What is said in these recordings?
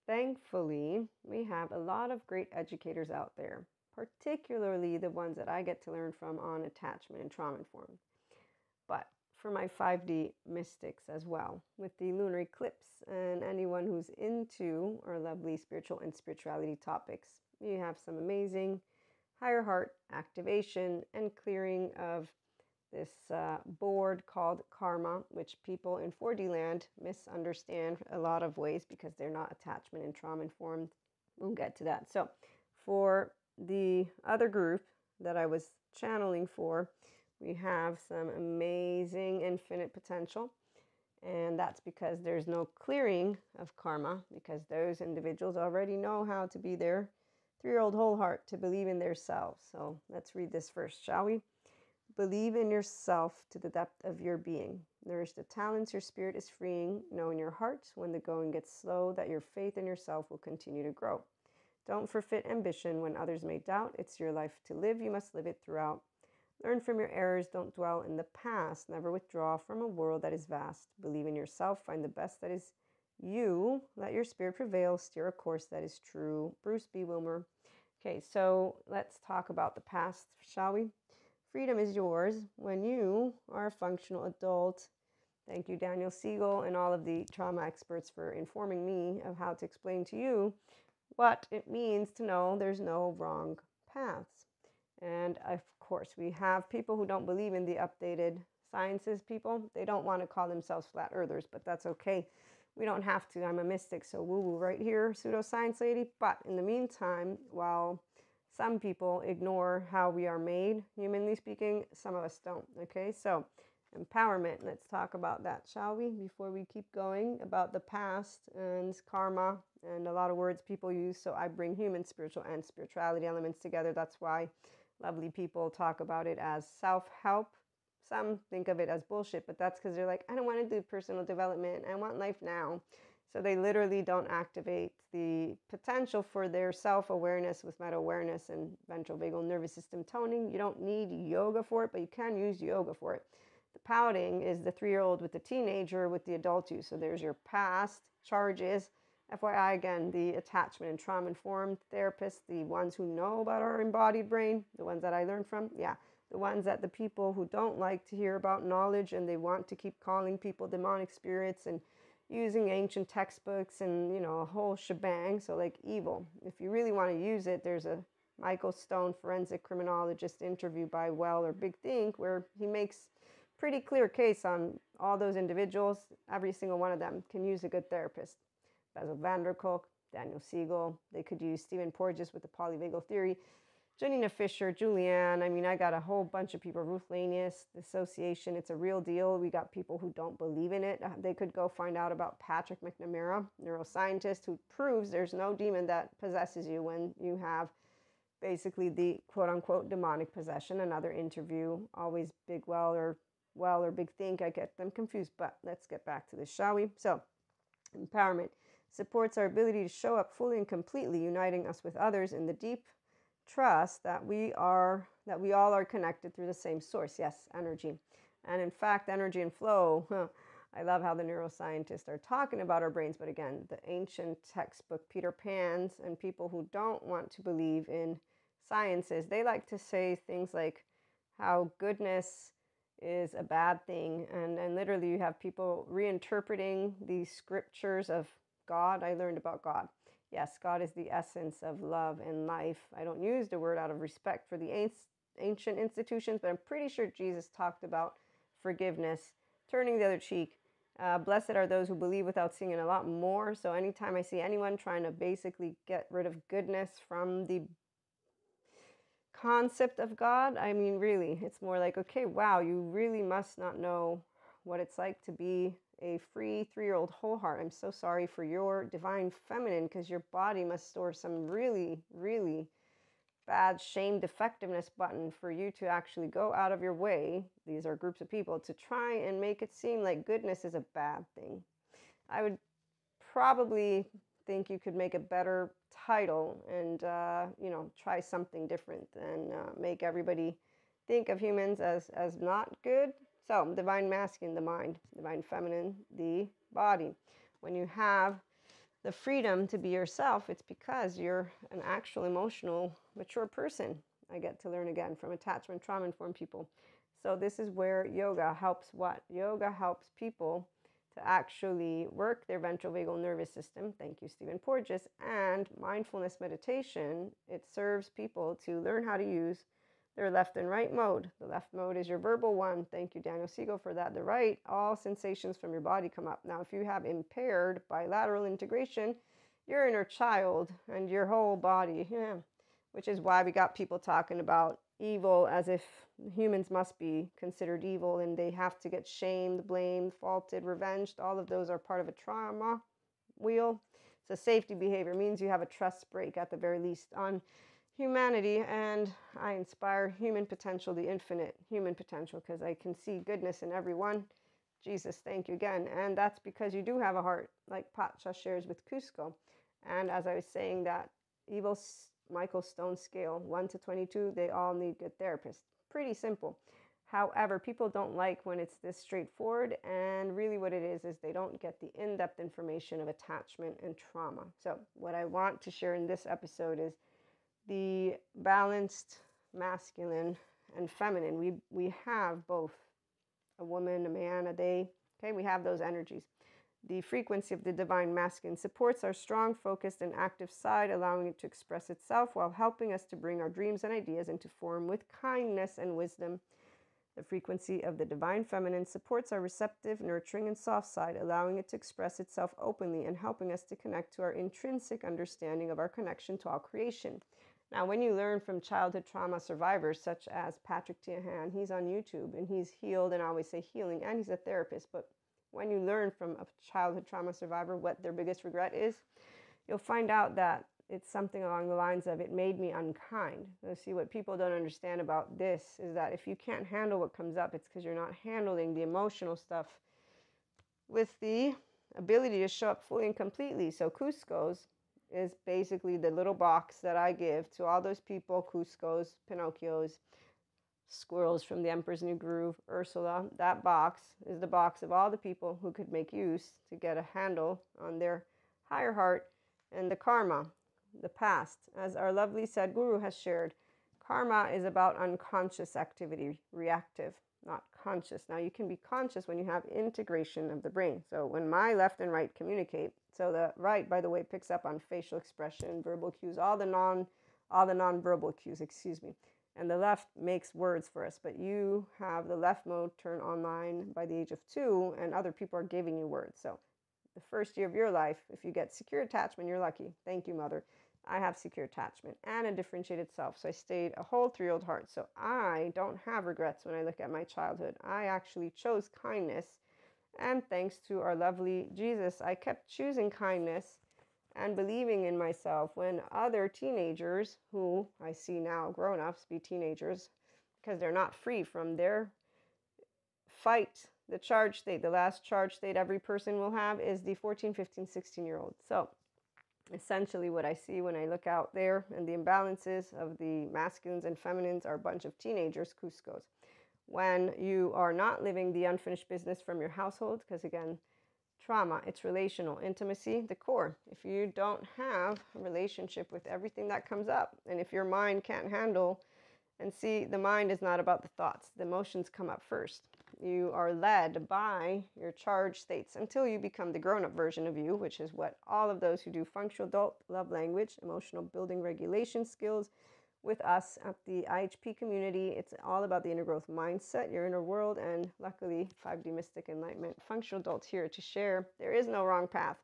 thankfully, we have a lot of great educators out there, particularly the ones that I get to learn from on attachment and trauma informed. But for my 5D mystics as well, with the lunar eclipse and anyone who's into our lovely spiritual and spirituality topics, you have some amazing higher heart activation and clearing of this board called karma, which people in 4D land misunderstand a lot of ways because they're not attachment and trauma informed. We'll get to that. So for the other group that I was channeling for, we have some amazing infinite potential. And that's because there's no clearing of karma, because those individuals already know how to be their 3-year-old whole heart, to believe in their selves. So let's read this first, shall we? Believe in yourself to the depth of your being. Nourish the talents your spirit is freeing. Know in your heart, when the going gets slow, that your faith in yourself will continue to grow. Don't forfeit ambition when others may doubt. It's your life to live. You must live it throughout. Learn from your errors. Don't dwell in the past. Never withdraw from a world that is vast. Believe in yourself. Find the best that is you. Let your spirit prevail. Steer a course that is true. Bruce B. Wilmer. Okay, so let's talk about the past, shall we? Freedom is yours when you are a functional adult. Thank you, Daniel Siegel, and all of the trauma experts for informing me of how to explain to you what it means to know there's no wrong paths. And of course, we have people who don't believe in the updated sciences people. They don't want to call themselves flat earthers, but that's okay. We don't have to. I'm a mystic, so woo-woo right here, pseudoscience lady. But in the meantime, while some people ignore how we are made, humanly speaking, some of us don't. Okay, so empowerment. Let's talk about that, shall we? Before we keep going about the past and karma and a lot of words people use. So I bring human, spiritual, and spirituality elements together. That's why lovely people talk about it as self-help. Some think of it as bullshit, but that's because they're like, I don't want to do personal development. I want life now. So they literally don't activate the potential for their self-awareness with meta-awareness and ventral vagal nervous system toning. You don't need yoga for it, but you can use yoga for it. The pouting is the 3-year-old with the teenager with the adult you. So there's your past charges. FYI, again, the attachment and trauma-informed therapists, the ones who know about our embodied brain, the ones that I learned from, yeah. The ones that the people who don't like to hear about knowledge and they want to keep calling people demonic spirits and using ancient textbooks and, you know, a whole shebang. So like evil. If you really want to use it, there's a Michael Stone forensic criminologist interview by Well or Big Think where he makes pretty clear case on all those individuals. Every single one of them can use a good therapist. Basil van der Kolk, Daniel Siegel. They could use Stephen Porges with the polyvagal theory. Janina Fisher, Julianne. I mean, I got a whole bunch of people. Ruth Lanius, the association. It's a real deal. We got people who don't believe in it. They could go find out about Patrick McNamara, neuroscientist, who proves there's no demon that possesses you when you have basically the quote-unquote demonic possession. Another interview, always Big Well or Big Think. I get them confused, but let's get back to this, shall we? So, empowerment supports our ability to show up fully and completely, uniting us with others in the deep trust that we all are connected through the same source. Yes, energy. And in fact, energy and flow, I love how the neuroscientists are talking about our brains, but again, the ancient textbook Peter Pan's and people who don't want to believe in sciences, they like to say things like how goodness is a bad thing, and literally you have people reinterpreting the scriptures of God. I learned about God. Yes, God is the essence of love and life. I don't use the word out of respect for the ancient institutions, but I'm pretty sure Jesus talked about forgiveness, turning the other cheek. Blessed are those who believe without seeing, and a lot more. So anytime I see anyone trying to basically get rid of goodness from the concept of God, I mean, really, it's more like, okay, wow, you really must not know what it's like to be a free 3-year-old whole heart. I'm so sorry for your divine feminine, because your body must store some really, really bad shame defectiveness button for you to actually go out of your way. These are groups of people to try and make it seem like goodness is a bad thing. I would probably think you could make a better title and, try something different and make everybody think of humans as not good. So divine masculine, the mind, divine feminine, the body. When you have the freedom to be yourself, it's because you're an actual emotional, mature person. I get to learn again from attachment trauma informed people. So this is where yoga helps what? Yoga helps people to actually work their ventral vagal nervous system. Thank you, Stephen Porges. And mindfulness meditation, it serves people to learn how to use their left and right mode. The left mode is your verbal one. Thank you, Daniel Siegel, for that. The right, all sensations from your body come up. Now, if you have impaired bilateral integration, your inner child and your whole body, which is why we got people talking about evil as if humans must be considered evil and they have to get shamed, blamed, faulted, revenged. All of those are part of a trauma wheel. So safety behavior means you have a trust break at the very least on humanity, and I inspire human potential, the infinite human potential, because I can see goodness in everyone. Jesus, thank you again. And that's because you do have a heart, like Pacha shares with Cusco. And as I was saying, that evil Michael Stone scale, 1 to 22, they all need good therapists. Pretty simple. However, people don't like when it's this straightforward, and really what it is they don't get the in-depth information of attachment and trauma. So what I want to share in this episode is the balanced masculine and feminine. We have both a woman, a man, a they. Okay, we have those energies. The frequency of the divine masculine supports our strong, focused, and active side, allowing it to express itself while helping us to bring our dreams and ideas into form with kindness and wisdom. The frequency of the divine feminine supports our receptive, nurturing, and soft side, allowing it to express itself openly and helping us to connect to our intrinsic understanding of our connection to all creation. Now, when you learn from childhood trauma survivors such as Patrick Tiahan, he's on YouTube and he's healed, and I always say healing, and he's a therapist, but when you learn from a childhood trauma survivor what their biggest regret is, you'll find out that it's something along the lines of, it made me unkind. Now, see, what people don't understand about this is that if you can't handle what comes up, it's because you're not handling the emotional stuff with the ability to show up fully and completely. So Cusco's is basically the little box that I give to all those people, Cusco's, Pinocchio's, squirrels from the Emperor's New Groove, Ursula. That box is the box of all the people who could make use to get a handle on their higher heart and the karma, the past. As our lovely Sadhguru has shared, karma is about unconscious activity, reactive, not conscious. Now, you can be conscious when you have integration of the brain. So when my left and right communicate, so the right, by the way, picks up on facial expression, verbal cues, all the non-verbal cues, and the left makes words for us. But you have the left mode turn online by the age of 2, and other people are giving you words. So the first year of your life, if you get secure attachment, you're lucky. Thank you, mother. I have secure attachment and a differentiated self. So I stayed a whole 3-year-old heart. So I don't have regrets when I look at my childhood. I actually chose kindness. And thanks to our lovely Jesus, I kept choosing kindness and believing in myself when other teenagers, who I see now grown-ups be teenagers because they're not free from their fight, the charge state. The last charge state every person will have is the 14, 15, 16-year-old. So essentially what I see when I look out there and the imbalances of the masculines and feminines are a bunch of teenagers, Cuscos. When you are not living the unfinished business from your household, because again, trauma, it's relational, intimacy, the core. If you don't have a relationship with everything that comes up, and if your mind can't handle, and see, the mind is not about the thoughts, the emotions come up first. You are led by your charged states until you become the grown-up version of you, which is what all of those who do functional adult love language, emotional building regulation skills with us at the IHP community. It's all about the inner growth mindset, your inner world, and luckily 5D Mystic Enlightenment functional adults here to share. There is no wrong path,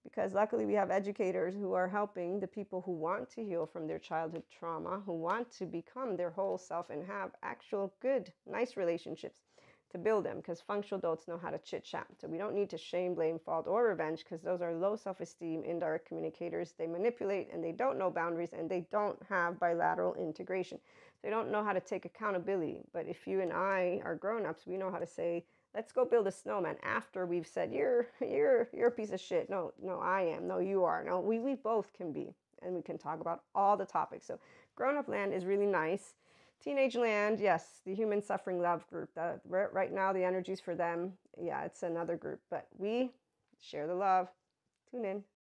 because luckily we have educators who are helping the people who want to heal from their childhood trauma, who want to become their whole self and have actual good, nice relationships to build them, because functional adults know how to chit-chat. So we don't need to shame, blame, fault, or revenge, because those are low self-esteem, indirect communicators. They manipulate, and they don't know boundaries, and they don't have bilateral integration. They don't know how to take accountability. But if you and I are grown-ups, we know how to say, let's go build a snowman after we've said, you're a piece of shit. No, I am. No, you are. No, we both can be. And we can talk about all the topics. So grown-up land is really nice. Teenage land, yes, the human suffering love group. Right now, the energies for them, yeah, it's another group. But we share the love. Tune in.